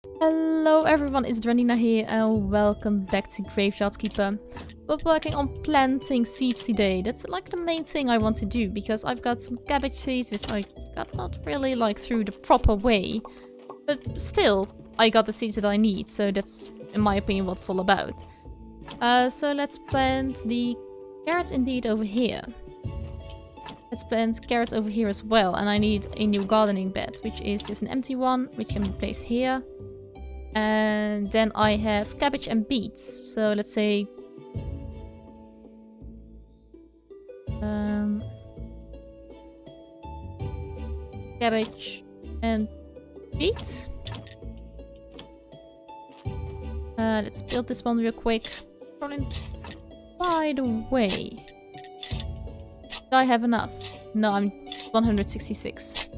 Hello everyone, it's Dranina here and welcome back to Graveyard Keeper. We're working on planting seeds today. That's like the main thing I want to do because I've got some cabbage seeds which I got not really like through the proper way. But still, I got the seeds that I need, so that's in my opinion what it's all about. So let's plant the carrots indeed over here. Let's plant carrots over here as well, and I need a new gardening bed, which is just an empty one, which can be placed here. And then I have cabbage and beets. So let's say cabbage and beets. Let's build this one real quick. By the way, do I have enough? No, I'm 166.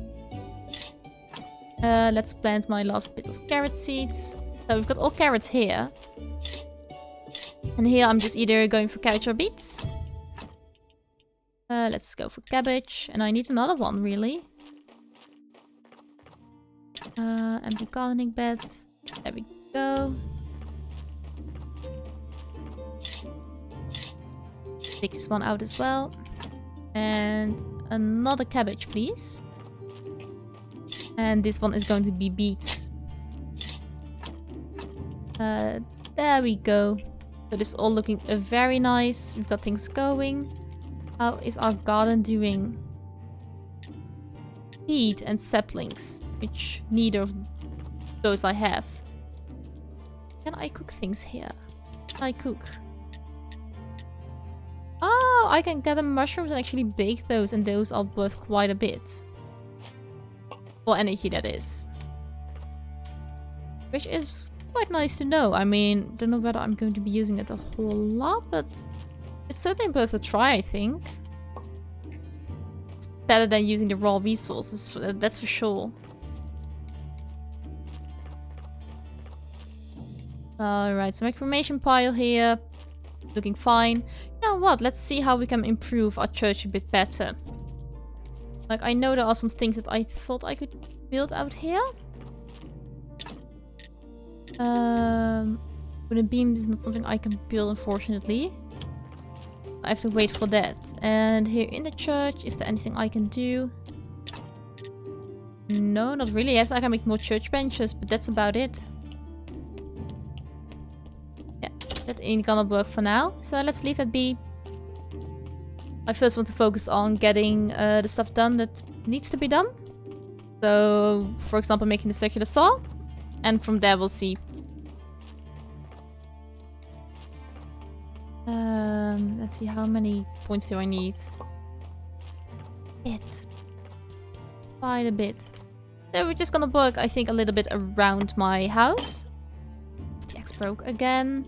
Let's plant my last bit of carrot seeds. So we've got all carrots here. And here I'm just either going for cabbage or beets. Let's go for cabbage. And I need another one, really. Empty gardening beds. There we go. Take this one out as well. And another cabbage, please. And this one is going to be beets. There we go. So this is all looking very nice. We've got things going. How is our garden doing? Seed and saplings, which neither of those I have. Can I cook things here? Can I cook? Oh, I can gather mushrooms and actually bake those, and those are worth quite a bit. For energy, that is. Which is quite nice to know. I mean, don't know whether I'm going to be using it a whole lot, but it's certainly worth a try, I think. It's better than using the raw resources, that's for sure. Alright, so my cremation pile here. Looking fine. You know what? Let's see how we can improve our church a bit better. Like, I know there are some things that I thought I could build out here. Wooden beams is not something I can build, unfortunately. I have to wait for that. And here in the church, is there anything I can do? No, not really. Yes, I can make more church benches, but that's about it. Yeah, that ain't gonna work for now. So let's leave that be. I first want to focus on getting the stuff done that needs to be done. So, for example, making the circular saw. And from there we'll see. Let's see, how many points do I need? Quite a bit. So we're just gonna work, I think, a little bit around my house. The axe broke again.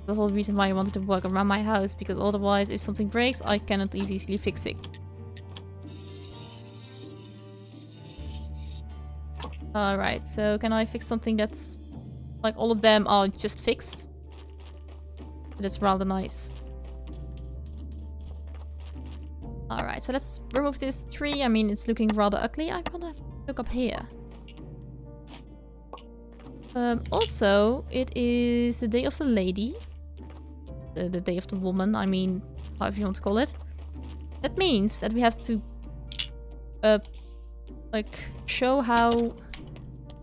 The whole reason why I wanted to work around my house, because otherwise if something breaks I cannot easily fix it. Alright, so can I fix something that's like all of them are just fixed? That's rather nice. Alright, so let's remove this tree. I mean, it's looking rather ugly. I wanna look up here. Also, it is the day of the lady. The day of the woman, I mean, however you want to call it. That means that we have to like show how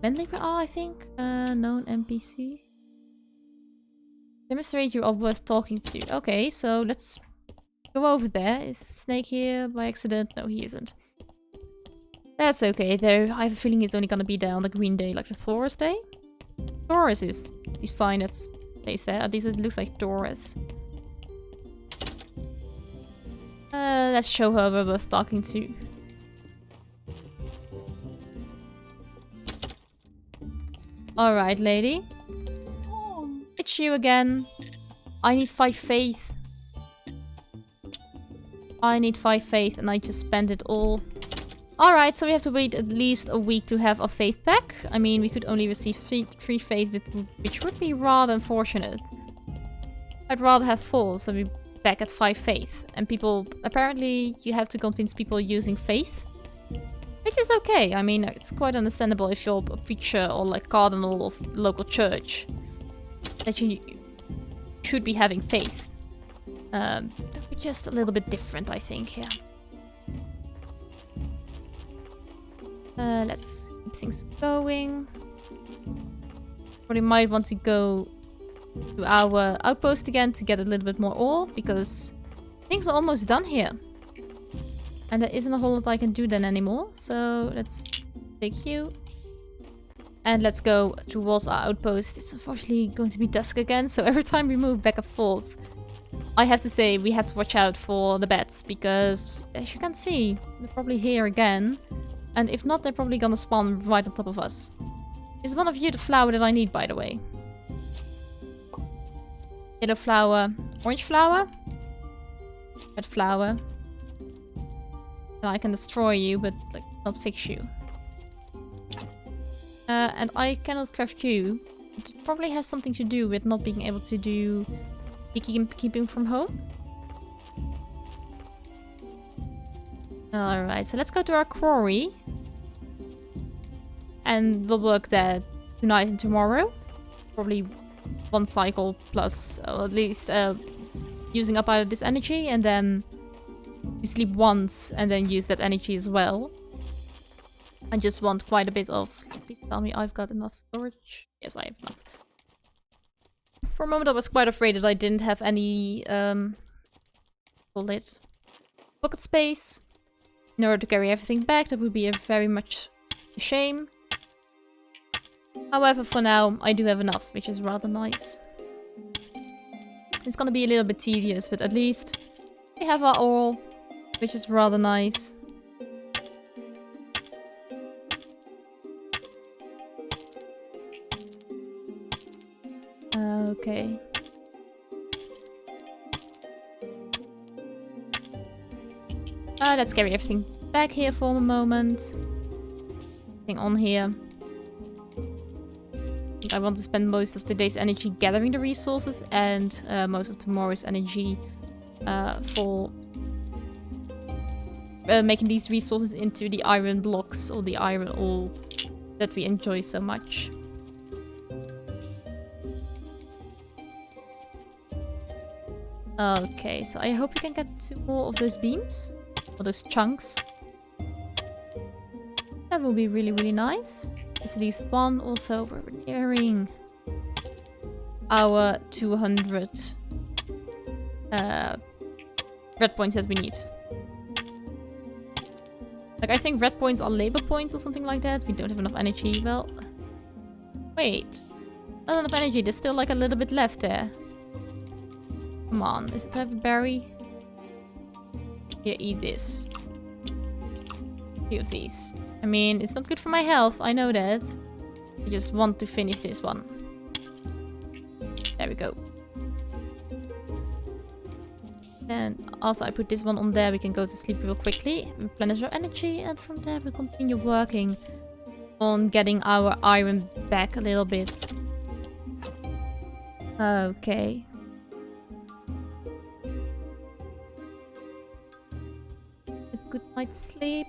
friendly we are, I think. Known NPCs. Demonstrate you are worth talking to. Okay, so let's go over there. Is Snake here by accident? No, he isn't. That's okay though. I have a feeling he's only gonna be there on the green day, like the Taurus day. Taurus is the sign that's placed there. At least it looks like Taurus. Let's show her we're worth talking to. Alright, lady. It's you again. I need 5 faith. I need 5 faith and I just spent it all. Alright, so we have to wait at least a week to have our faith back. I mean, we could only receive 3 faith, which would be rather unfortunate. I'd rather have 4, so we're back at 5 faith. And people, apparently you have to convince people using faith Which is okay. I mean, it's quite understandable if you're a preacher or like cardinal of the local church. That you should be having faith. That we're just a little bit different, I think, yeah. Let's keep things going. Probably might want to go to our outpost again to get a little bit more ore, because things are almost done here. And there isn't a whole lot I can do then anymore. So let's take you. And let's go towards our outpost. It's unfortunately going to be dusk again, so every time we move back and forth, I have to say we have to watch out for the bats, because as you can see, they're probably here again. And if not, they're probably gonna spawn right on top of us. Is one of you the flower that I need, by the way? Yellow flower, orange flower, red flower. And I can destroy you, but like not fix you. And I cannot craft you. It probably has something to do with not being able to do beekeeping from home. Alright, so let's go to our quarry. And we'll work that tonight and tomorrow. Probably one cycle plus, or at least using up out of this energy. And then we sleep once and then use that energy as well. I just want quite a bit of... Please tell me I've got enough storage. Yes, I have enough. For a moment I was quite afraid that I didn't have any... call it... pocket space. In order to carry everything back, that would be a very much a shame. However, for now, I do have enough, which is rather nice. It's gonna be a little bit tedious, but at least we have our ore, which is rather nice. Okay. Let's carry everything back here for a moment. Everything on here. I think I want to spend most of today's energy gathering the resources and most of tomorrow's energy for making these resources into the iron blocks or the iron ore that we enjoy so much. Okay, so I hope we can get 2 more of those beams. Or those chunks. That will be really, really nice. There's at least one. Also, we're nearing our 200 red points that we need. Like, I think red points are labor points or something like that. We don't have enough energy. Well, wait. Not enough energy. There's still like a little bit left there. Come on. Is it have a berry? Here, eat this. A few of these. I mean, it's not good for my health, I know that. I just want to finish this one. There we go. And after I put this one on there, we can go to sleep real quickly, replenish our energy, and from there we'll continue working on getting our iron back a little bit. Okay. Good night's sleep.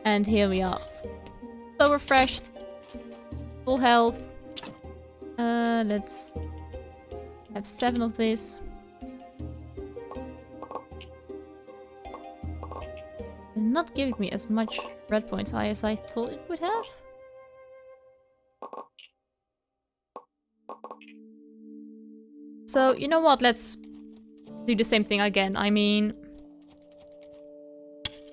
And here we are. So refreshed. Full health. Let's have 7 of this. It's not giving me as much red points as I thought it would have. So, you know what? Let's do the same thing again. I mean,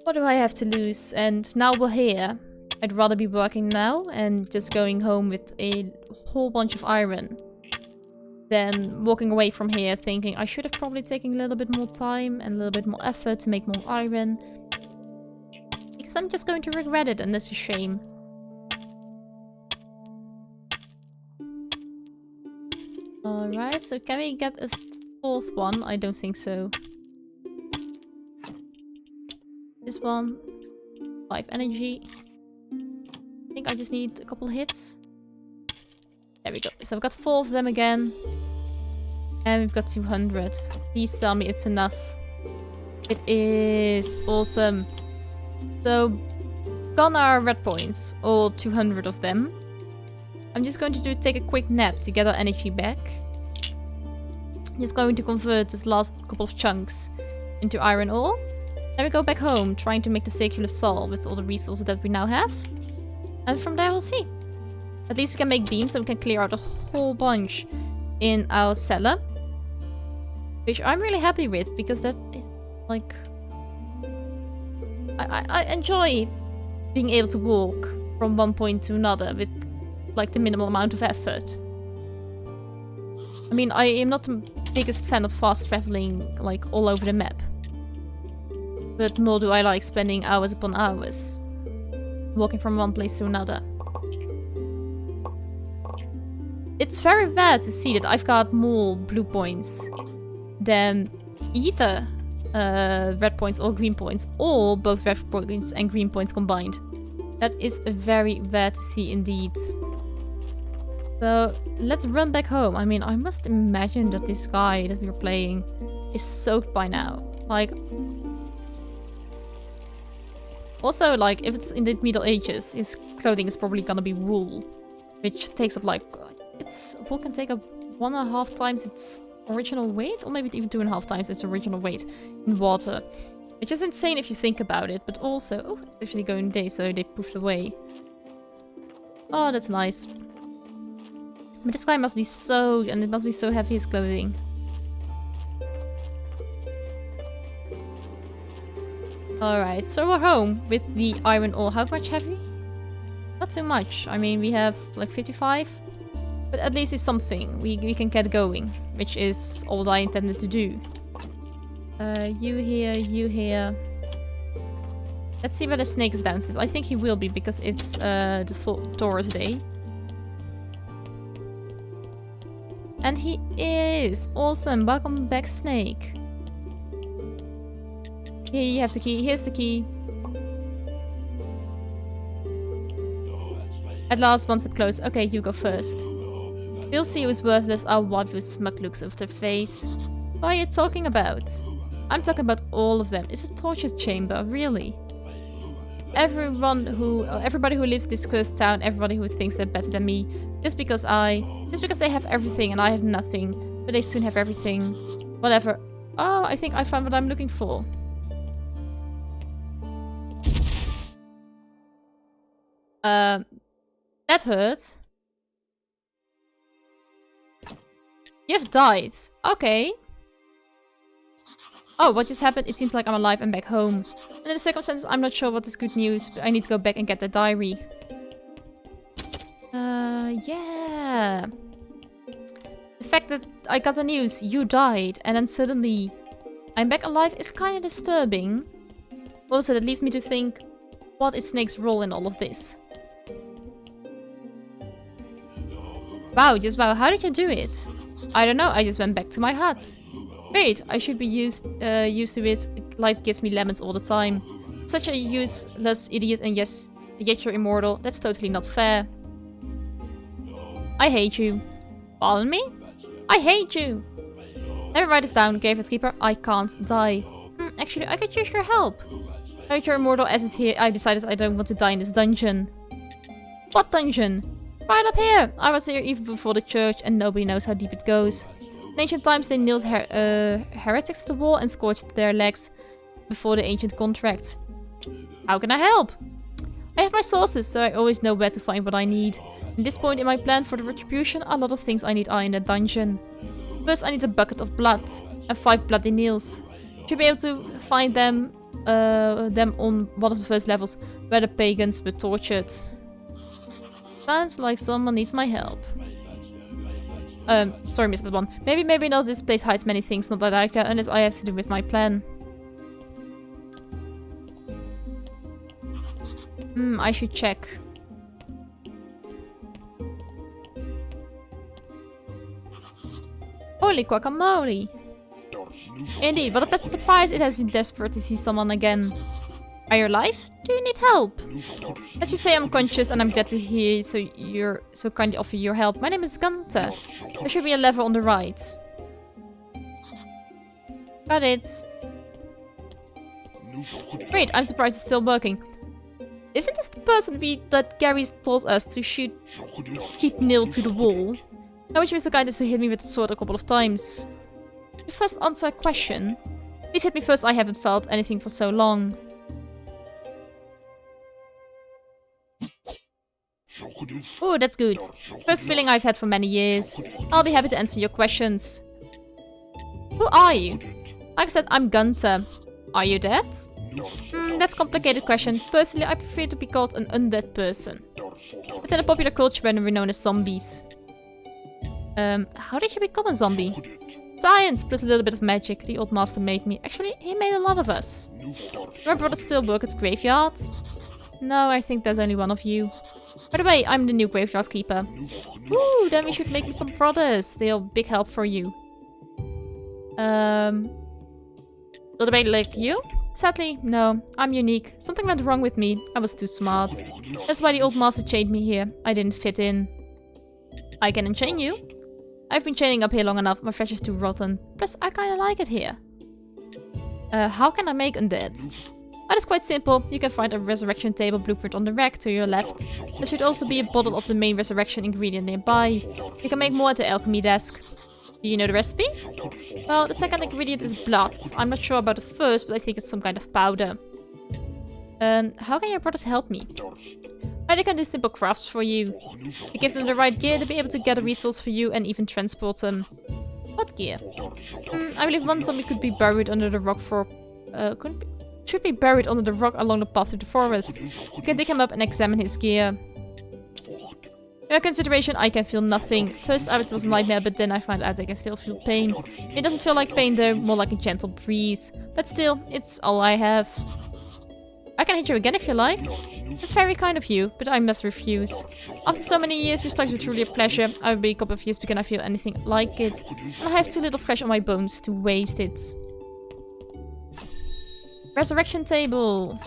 what do I have to lose? And now we're here. I'd rather be working now and just going home with a whole bunch of iron than walking away from here thinking I should have probably taken a little bit more time and a little bit more effort to make more iron. Because I'm just going to regret it, and that's a shame. Alright, so can we get a 4th one? I don't think so. This one. 5 energy. I think I just need a couple hits. There we go. So I've got 4 of them again. And we've got 200. Please tell me it's enough. It is. Awesome. So, gone are red points. All 200 of them. I'm just going to take a quick nap to get our energy back. Just going to convert this last couple of chunks into iron ore. Then we go back home, trying to make the circular saw with all the resources that we now have. And from there we'll see. At least we can make beams, so we can clear out a whole bunch in our cellar. Which I'm really happy with, because that is, like... I enjoy being able to walk from one point to another with, like, the minimal amount of effort. I mean, I am not the biggest fan of fast traveling, like, all over the map. But nor do I like spending hours upon hours walking from one place to another. It's very bad to see that I've got more blue points than either red points or green points, or both red points and green points combined. That is very bad to see indeed. So let's run back home. I mean, I must imagine that this guy that we're playing is soaked by now. Like, also, like, if it's in the Middle Ages, his clothing is probably gonna be wool, which takes up, like, wool can take up 1.5 times its original weight, or maybe even 2.5 times its original weight in water. Which is insane if you think about it, but also, oh, it's actually going day, so they poofed away. Oh, that's nice. But this guy must be soaked, and it must be so heavy, his clothing. Alright, so we're home with the iron ore. How much heavy? Not too much. I mean, we have like 55. But at least it's something. We can get going. Which is all I intended to do. You here, you here. Let's see whether Snake is downstairs. I think he will be, because it's the Taurus day. And he is! Awesome! Welcome back, Snake. Here you have the key. Here's the key. At last, one step close. Okay, you go first. You'll see who's worthless. Our wife with smug looks of their face. What are you talking about? I'm talking about all of them. It's a torture chamber, really. Everybody who lives in this cursed town, everybody who thinks they're better than me, just because they have everything and I have nothing, but they soon have everything. Whatever. Oh, I think I found what I'm looking for. That hurt. You've died. Okay. Oh, what just happened? It seems like I'm alive and back home. And in the circumstances, I'm not sure what is good news, but I need to go back and get the diary. Yeah. The fact that I got the news, you died, and then suddenly I'm back alive is kind of disturbing. Also, that leaves me to think, what is Snake's role in all of this? Wow, just wow, how did you do it? I don't know, I just went back to my hut. Wait, I should be used to it. Life gives me lemons all the time. Such a useless idiot, and yes, yet you're immortal. That's totally not fair. I hate you. Pardon me? I hate you. Let me write this down, Graveyard Keeper. I can't die. Actually, I could use your help. Now that you're immortal as is here, I decided I don't want to die in this dungeon. What dungeon? Right up here! I was here even before the church, and nobody knows how deep it goes. In ancient times, they nailed heretics to the wall and scorched their legs before the ancient contract. How can I help? I have my sources, so I always know where to find what I need. At this point in my plan for the retribution, a lot of things I need are in the dungeon. First, I need a bucket of blood and 5 bloody nails. Should be able to find them on one of the first levels where the pagans were tortured. Sounds like someone needs my help. Sorry, missed that one. Maybe not. This place hides many things, not that I care, unless I have to do with my plan. I should check. Holy guacamole! Indeed, what a pleasant surprise. It has been desperate to see someone again. Are you alive? Do you need help? As you say, I'm conscious and I'm glad to hear, so you're so kindly offer your help. My name is Gunther. There should be a lever on the right. Got it. Great, I'm surprised it's still working. Isn't this the person that Gary's told us to keep nailed to the wall? I wish you were so kind as to hit me with the sword a couple of times. The first answer a question. Please hit me first, I haven't felt anything for so long. Oh, that's good. First feeling I've had for many years. I'll be happy to answer your questions. Who are you? Like I said, I'm Gunther. Are you dead? That's a complicated question. Personally, I prefer to be called an undead person. But in the popular culture, we're known as zombies. How did you become a zombie? Science, plus a little bit of magic. The old master made me. Actually, he made a lot of us. My brothers still work at the graveyard? No, I think there's only one of you. By the way, I'm the new graveyard keeper. Ooh, then we should make me some brothers. They're a big help for you. Will they like you? Sadly, no. I'm unique. Something went wrong with me. I was too smart. That's why the old master chained me here. I didn't fit in. I can unchain you. I've been chaining up here long enough. My flesh is too rotten. Plus, I kinda like it here. How can I make undead? Oh, that's quite simple. You can find a resurrection table blueprint on the rack to your left. There should also be a bottle of the main resurrection ingredient nearby. You can make more at the alchemy desk. Do you know the recipe? Well, the second ingredient is blood. I'm not sure about the first, but I think it's some kind of powder. How can your brothers help me? Well, they can do simple crafts for you. You give them the right gear to be able to gather resources for you and even transport them. What gear? I believe one zombie could be buried under the rock for... should be buried under the rock along the path to the forest. You can dig him up and examine his gear. In consideration, I can feel nothing. First it was a nightmare, but then I find out I can still feel pain. It doesn't feel like pain though, more like a gentle breeze. But still, it's all I have. I can hit you again if you like. It's very kind of you, but I must refuse. After so many years, your strikes are truly a pleasure. I will be a couple of years before I feel anything like it. And I have too little flesh on my bones to waste it. Resurrection table.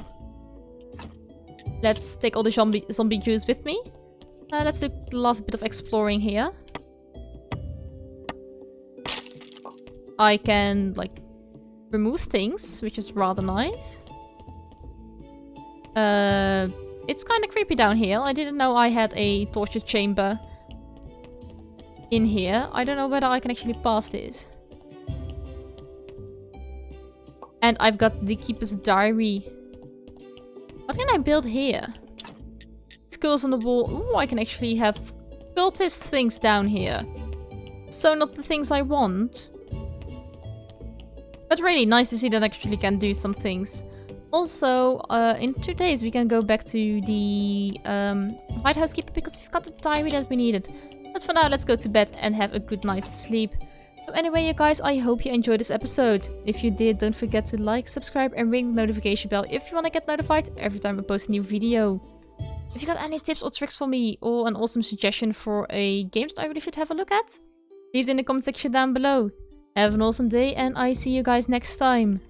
Let's take all the zombie juice with me. Let's do the last bit of exploring here. I can, like, remove things, which is rather nice. It's kind of creepy down here. I didn't know I had a torture chamber in here. I don't know whether I can actually pass this. And I've got the Keeper's Diary. What can I build here? Skulls on the wall. Ooh, I can actually have cultist things down here. So not the things I want. But really nice to see that I actually can do some things. Also, in 2 days we can go back to the White Housekeeper because we've got the diary that we needed. But for now, let's go to bed and have a good night's sleep. So anyway, you guys, I hope you enjoyed this episode. If you did, don't forget to like, subscribe and ring the notification bell if you want to get notified every time I post a new video. If you got any tips or tricks for me or an awesome suggestion for a game that I really should have a look at, leave it in the comment section down below. Have an awesome day and I see you guys next time.